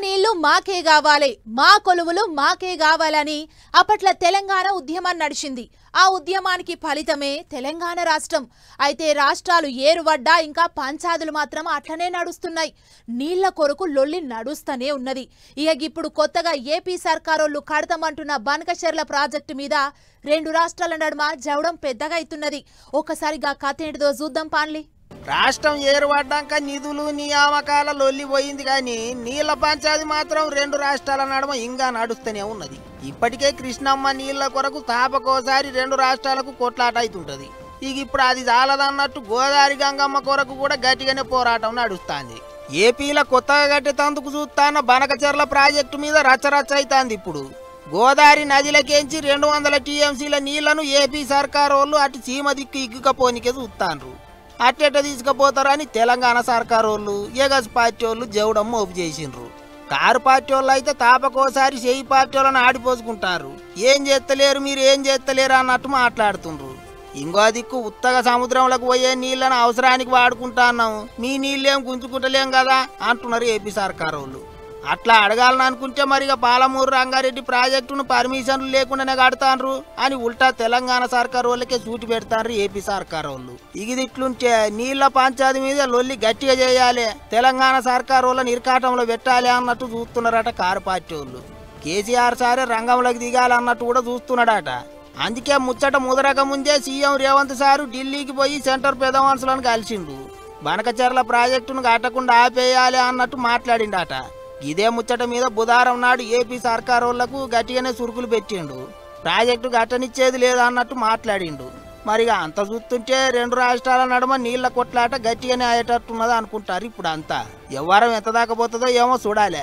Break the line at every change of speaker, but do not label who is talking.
నీళ్లు మాకే కావాలి, మా కొలువులు మాకే కావాలని అప్పట్ల తెలంగాణ ఉద్యమం నడిచింది. ఆ ఉద్యమానికి ఫలితమే తెలంగాణ రాష్ట్రం. అయితే రాష్ట్రాలు ఏరువడ్డా ఇంకా పంచాదులు మాత్రం అట్లనే నడుస్తున్నాయి. నీళ్ల కొరకు లొల్లి నడుస్తూనే ఉన్నది. ఇక ఇప్పుడు కొత్తగా ఏపీ సర్కారోళ్ళు కడతామంటున్న బనకచెర్ల ప్రాజెక్టు మీద రెండు రాష్ట్రాల నడుమ జవడం పెద్దగా అవుతున్నది. ఒక్కసారిగా కథ ఏంటిదో చూద్దాం పాన్లి.
రాష్ట్రం ఏర్పడ్డాక నిధులు నియామకాల లొల్లిపోయింది కానీ నీళ్ల పంచాది మాత్రం రెండు రాష్ట్రాల నడుమ ఇంకా నడుస్తూనే ఉన్నది. ఇప్పటికే కృష్ణమ్మ నీళ్ల కొరకు తాపకోసారి రెండు రాష్ట్రాలకు కొట్లాట అవుతుంటది. ఇక ఇప్పుడు అది చాలదన్నట్టు గోదావరి గంగమ్మ కొరకు కూడా గట్టిగానే పోరాటం నడుస్తుంది. ఏపీలో కొత్తగా కట్టేందుకు చూస్తాన్న బనకచెర్ల ప్రాజెక్టు మీద రచ్చరచ్చ అవుతుంది. ఇప్పుడు గోదావరి నదిలకేంచి 200 టీఎంసీల నీళ్లను ఏపీ సర్కారు వాళ్ళు అటు సీమ దిక్కు ఇగ్గుకపోనికే చూస్తాండ్రు. అట్టెట్ట తీసుకుపోతారని తెలంగాణ సర్కారు వాళ్ళు ఎగస్ పార్టీ వాళ్ళు జవడం మోపు చేసిండ్రు. కారు పార్టీ వాళ్ళు అయితే తాపకోసారి చేయి పార్టీ వాళ్ళని ఆడిపోసుకుంటారు. ఏం చేస్తలేరు, మీరు ఏం చేస్తలేరు అన్నట్టు మాట్లాడుతుండ్రు. ఇంకో దిక్కు ఉత్తగా సముద్రంలోకి పోయే నీళ్లను అవసరానికి వాడుకుంటున్నాం, మీ నీళ్ళేం గుంజుకుంటలేం కదా అంటున్నారు ఏపీ సర్కారు వాళ్ళు. అట్లా అడగాలని అనుకుంటే మరిగా పాలమూరు రంగారెడ్డి ప్రాజెక్టును పర్మిషన్లు లేకుండానే కడతాండ్రు అని ఉల్టా తెలంగాణ సర్కారు వాళ్ళకే సూటి పెడతాండ్రు ఏపీ సర్కారు వాళ్ళు. ఇది ఇట్లుంటే నీళ్ల పంచాది మీద లొల్లి గట్టిగా చేయాలి, తెలంగాణ సర్కారు వాళ్ళని ఇరకాటంలో పెట్టాలి అన్నట్టు చూస్తున్నారట కారు పార్టీ వాళ్ళు. కేసీఆర్ సారే రంగంలోకి దిగాలన్నట్టు కూడా చూస్తున్నాడట. అందుకే ముచ్చట ముదరక ముందే సీఎం రేవంత్ సారు ఢిల్లీకి పోయి సెంటర్ పెద్ద మనుషులను కలిసిండు. బనకచెర్ల ప్రాజెక్టును కట్టకుండా ఆపేయాలి అన్నట్టు మాట్లాడిండట. ఇదే ముచ్చట మీద బుధవారం నాడు ఏపీ సర్కారు వాళ్లకు గట్టిగానే సురుకులు పెట్టిండు. ప్రాజెక్టు గట్టనిచ్చేది లేదన్నట్టు మాట్లాడిండు. మరిగా అంత చూస్తుంటే రెండు రాష్ట్రాల నడుమ నీళ్ల కొట్లాట గట్టిగానే అయ్యేటట్టున్నది అనుకుంటారు. ఇప్పుడు అంతా వ్యవహారం ఎంత దాకా పోతుందో ఏమో చూడాలి.